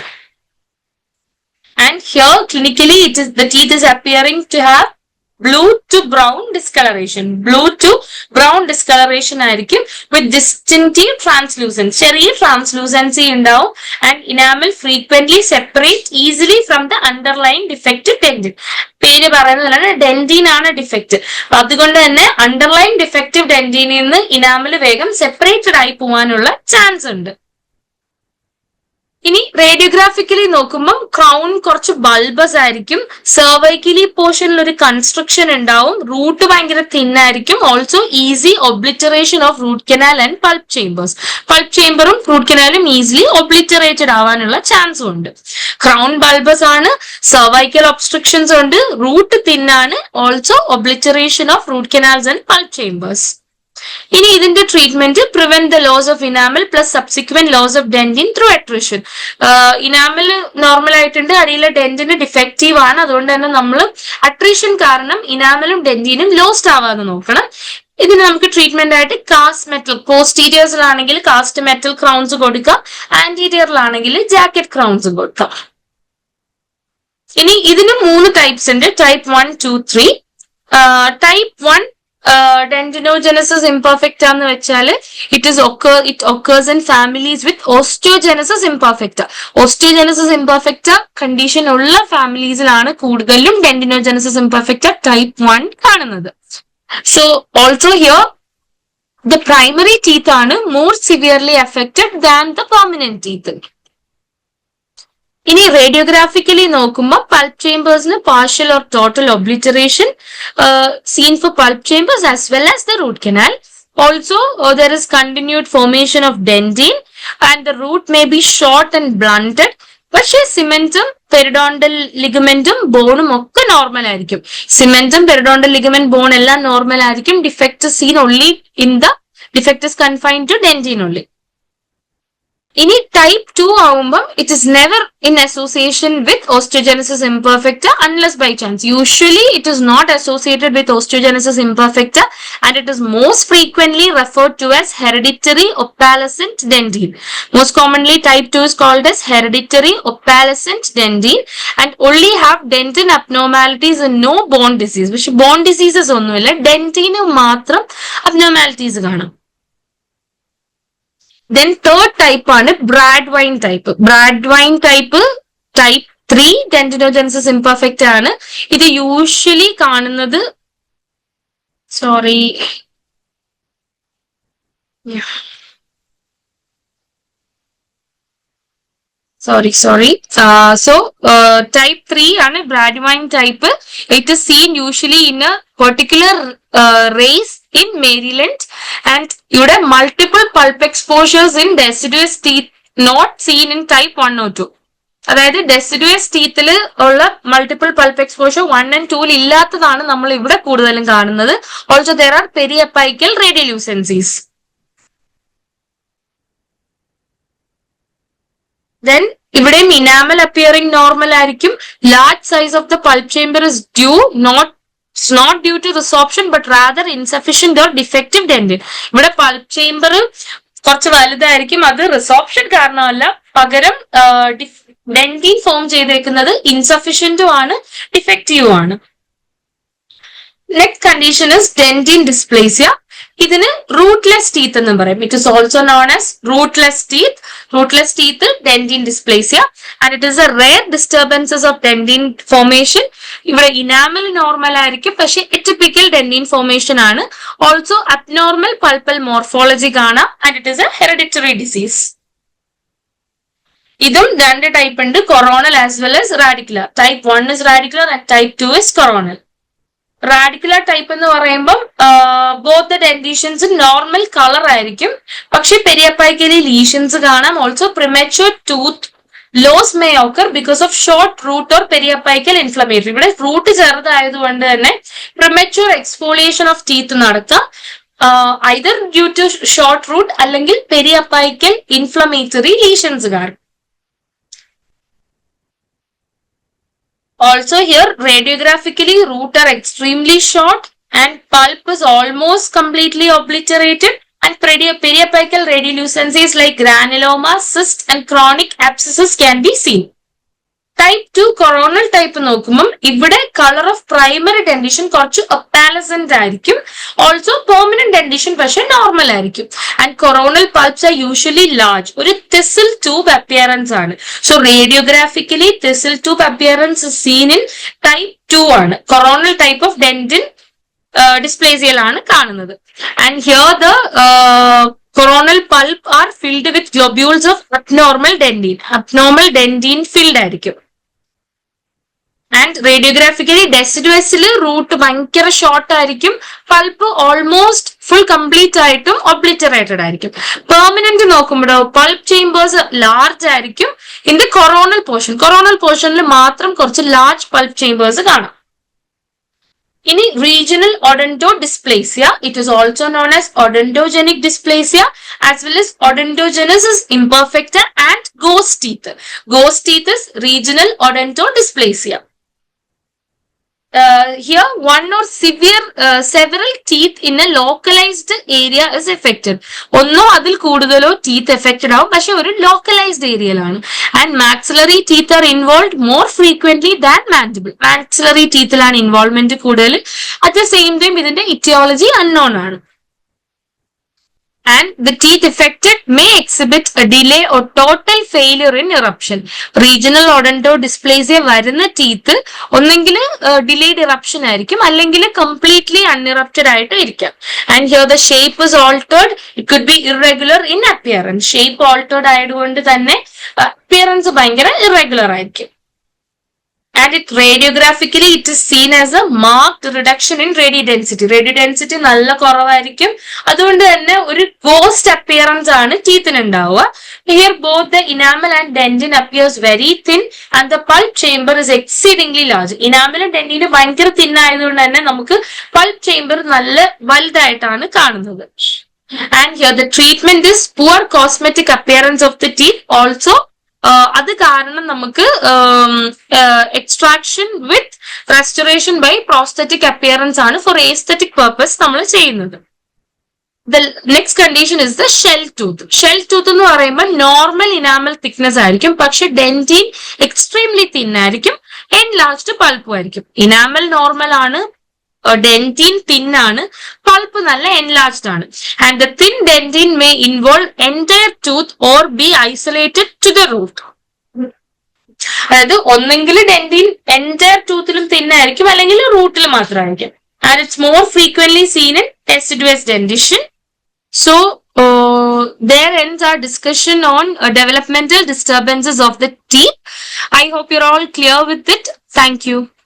And here clinically the teeth is appearing to have blue to brown discolouration. Blue to brown discolouration ആയിരിക്കും with distinctive translucence. ചെറിയ translucency ഉണ്ടാവും. And enamel frequently separate easily from the underlying defect dentin. പേര് പറയുന്നതാണ് dentine ആണ് defect. അതുകൊണ്ട് തന്നെ underline defective ഡെന്റിനിൽ നിന്ന് enamel വേഗം സെപ്പറേറ്റഡ് ആയി പോകാനുള്ള ചാൻസ് ഉണ്ട്. ഇനി റേഡിയോഗ്രാഫിക്കലി നോക്കുമ്പോൾ ക്രൗൺ കുറച്ച് ബൾബസ് ആയിരിക്കും. സെർവൈക്കലി പോർഷനിൽ ഒരു കൺസ്ട്രക്ഷൻ ഉണ്ടാവും. റൂട്ട് ഭയങ്കര തിൻ ആയിരിക്കും. Also easy obliteration of root canal and pulp chambers. Pulp ചേംബറും റൂട്ട് കനാലും ഈസിലി ഒബ്ലിറ്ററേറ്റഡ് ആവാനുള്ള ചാൻസും ഉണ്ട്. ക്രൗൺ ബൾബസ് ആണ്, സെർവൈക്കൽ ഒബ്സ്ട്രക്ഷൻസ് ഉണ്ട്, റൂട്ട് തിൻ ആണ്, also obliteration of root canals and pulp chambers. ഇനി ഇതിന്റെ treatment prevent the loss of enamel plus subsequent loss of dentin through attrition. Enamel normal ആയിട്ടുണ്ട്, അടിയിലെ ഡെന്റിന് ഡിഫക്റ്റീവ് ആണ്. അതുകൊണ്ട് തന്നെ നമ്മൾ അട്രിഷൻ കാരണം ഇനാമലും ഡെന്റിനും ലോസ്റ്റ് ആവാതെ നോക്കണം. ഇതിന് നമുക്ക് ട്രീറ്റ്മെന്റ് ആയിട്ട് കാസ്റ്റ് മെറ്റൽ, പോസ്റ്റീരിയേഴ്സിലാണെങ്കിൽ കാസ്റ്റ് മെറ്റൽ ക്രൗൺസ് കൊടുക്കാം, ആന്റീരിയറിലാണെങ്കിൽ ജാക്കറ്റ് ക്രൗൺസ് കൊടുക്കാം. ഇനി ഇതിന് 3 ടൈപ്സ് ഉണ്ട്, ടൈപ്പ് 1, 2, 3. ടൈപ്പ് 1 Dentinogenesis imperfecta എന്ന് വെച്ചാൽ it occurs in families with osteogenesis imperfecta. Osteogenesis imperfecta condition ഉള്ള ഫാമിലീസിലാണ് കൂടുതലും Dentinogenesis imperfecta type 1 കാണുന്നത്. So also here the primary teeth ആണ് more severely affected than the permanent teeth. ഇനി radiographically നോക്കുമ്പോൾ pulp ചേംബേഴ്സിന് partial or total obliteration seen for pulp chambers as well as the root canal. Also, there is continued formation of dentin and the root may be short and blunted. പക്ഷേ സിമെന്റും periodontal ലിഗമെന്റും ബോണും ഒക്കെ normal ആയിരിക്കും. സിമെന്റും periodontal ligament bone എല്ലാം normal ആയിരിക്കും. Defect seen only in the defect is confined to dentin only. ഇനി type 2 ആവുമ്പം it is never in association with osteogenesis imperfecta unless by chance. Usually it is not associated with osteogenesis imperfecta and it is most frequently referred to as hereditary opalescent dentin. Most commonly type 2 is called as hereditary opalescent dentin and only have dentin abnormalities and no bone disease. പക്ഷെ bone diseases ഒന്നുമില്ല, ഡെന്റിന് മാത്രം abnormalities കാണാം. Then third type ആണ് Brandywine type. Brandywine type type 3 Dentinogenesis imperfecta ആണ്. ഇത് usually കാണുന്നത് type 3 ആണ് Brandywine type. It is seen usually in a particular race in Maryland and ഇവിടെ multiple pulp exposures in deciduous teeth not seen in type 1 or 2. അതായത് deciduous teethൽ ഉള്ള multiple pulp exposure 1 and 2 ഇല്ലാത്തതാണ് നമ്മൾ ഇവിടെ കൂടുതലും കാണുന്നത്. Also there are periapical radiolucencies. Then ഇവിടെയും enamel appearing normal ആയിരിക്കും. Large size of the pulp chamber is not due to resorption but rather insufficient or defective dentin. ഇവിടെ pulp chamber കുറച്ച് വലുതായിരിക്കും. അത് റിസോപ്ഷൻ കാരണമല്ല, പകരം ഡെന്റിൻ ഫോം ചെയ്തേക്കുന്നത് ഇൻസഫിഷ്യന്റും ആണ്, ഡിഫക്റ്റീവും ആണ്. Next condition is dentin dysplasia. ഇതിന് റൂട്ട്ലെസ് ടീത്ത് എന്നും പറയും. It is also known as rootless teeth. Rootless teeth dentin dysplasia and it is a rare disturbances of dentin formation. ഇവിടെ ഇനാമൽ നോർമൽ ആയിരിക്കും, പക്ഷെ എറ്റിപ്പിക്കൽ ഡെന്റിൻ ഫോർമേഷൻ ആണ്. Also abnormal pulpal morphology കാണാം and it is a hereditary disease. ഇതും 2 type ഉണ്ട്, coronal as well as radicular. Type 1 is radicular and type 2 is coronal. Radicular type എന്ന് പറയുമ്പോൾ both the dentitions normal colour ആയിരിക്കും, പക്ഷെ periapical lesions കാണാം. Also premature tooth loss may occur because of short root or periapical inflammatory. ഇവിടെ root ചെറുതായതുകൊണ്ട് തന്നെ premature exfoliation of teeth നടക്കാം, either due to short root അല്ലെങ്കിൽ പെരിയപ്പൈക്കൽ ഇൻഫ്ലമേറ്ററി ലീഷൻസ് കാണും. Also here radiographically root are extremely short and pulp is almost completely obliterated and periapical radiolucencies like granuloma, cyst and chronic abscesses can be seen. Type 2 coronal type നോക്കുമ്പോൾ ഇവിടെ colour of primary ഡെന്റിഷൻ കുറച്ച് ഒപ്പാലസന്റ് ആയിരിക്കും. Also permanent ഡെന്റിഷൻ പക്ഷെ normal ആയിരിക്കും. And coronal pulps are usually large. ഒരു thistle tube appearance ആണ്. So radiographically thistle tube appearance seen in type 2 ആണ്. Coronal type of dentin ഡിസ്പ്ലേസിയയിലാണ് കാണുന്നത്. And here the coronal pulp are filled with globules of abnormal dentin. Abnormal dentin filled ആയിരിക്കും. And റേഡിയോഗ്രാഫിക്കലി ഡെസിഡുവസിൽ root ഭയങ്കര short ആയിരിക്കും. Pulp almost full complete ആയിട്ടും ഒബ്ലിറ്ററേറ്റഡ് ആയിരിക്കും. Permanent നോക്കുമ്പോഴോ pulp chambers large ആയിരിക്കും. In the coronal പോർഷനിൽ മാത്രം കുറച്ച് ലാർജ് പൾപ്പ് ചേംബേഴ്സ് കാണാം. ഇനി regional odontodysplasia, it is also known as odontogenic dysplasia as well as odontogenesis imperfecta and ghost teeth. Ghost teeth is regional odontodysplasia. Here one or several teeth in a localized area is affected. ഒന്നോ അതിൽ കൂടുതലോ teeth affected ആവും, പക്ഷെ ഒരു localized ഏരിയയിലാണ്. And maxillary teeth are involved more frequently than mandible. Maxillary teethലാണ് involvement കൂടുതൽ. At the same time ഇതിന്റെ etiology unknown ആണ്. And the teeth affected may exhibit a delay or total failure in eruption. Regional odontodysplasia വരുന്ന teeth ഒന്നെങ്കിൽ delayed eruption ആയിരിക്കും, അല്ലെങ്കിൽ completely unerupted ആയിട്ട് ഇരിക്കാം. And here the shape is altered. It could be irregular in appearance. Shape altered ആയതുകൊണ്ട് തന്നെ appearance ഭയങ്കര irregular ആയിരിക്കും. And it radiographically it is seen as a marked reduction in radiodensity. Radiodensity നല്ല കുറവായിരിക്കും. അതുകൊണ്ട് തന്നെ ഒരു ഗോസ്റ്റ് അപ്പിയറൻസ് ആണ് ടീത്തിന് ഉണ്ടാവുക. Here both the enamel and dentin appears very thin and the pulp chamber is exceedingly large. Enamel and dentin ഭയങ്കര thin ആയതുകൊണ്ട് തന്നെ നമുക്ക് pulp chamber നല്ല വലുതായിട്ടാണ് കാണുന്നത്. And here the treatment is poor cosmetic appearance of the teeth. Also അത് കാരണം നമുക്ക് extraction with restoration by prosthetic appearance ആണ് ഫോർ എസ്തെറ്റിക് പർപ്പസ് നമ്മൾ ചെയ്യുന്നത്. The next condition is the shell tooth. Shell tooth എന്ന് പറയുമ്പോൾ നോർമൽ ഇനാമൽ തിക്നെസ് ആയിരിക്കും, പക്ഷെ ഡെന്റിൻ എക്സ്ട്രീംലി തിൻ ആയിരിക്കും, എൻലാർജ്ഡ് പൾപ്പും ആയിരിക്കും. ഇനാമൽ നോർമൽ ആണ്, ഡെന്റിൻ തിൻ ആണ്, പൾപ്പ് നല്ല എൻലാർജ്ഡ് ആണ്. And the thin dentin may involve entire tooth or be isolated to the root. അതായത് ഒന്നെങ്കിൽ ഡെന്റിൻ എൻറ്റയർ ടൂത്തിലും തിന്നായിരിക്കും, അല്ലെങ്കിൽ റൂട്ടിൽ മാത്രമായിരിക്കും. And it's more frequently seen in deciduous dentition. So there ends our discussion on developmental disturbances of the teeth. I hope you're all clear with it. Thank you.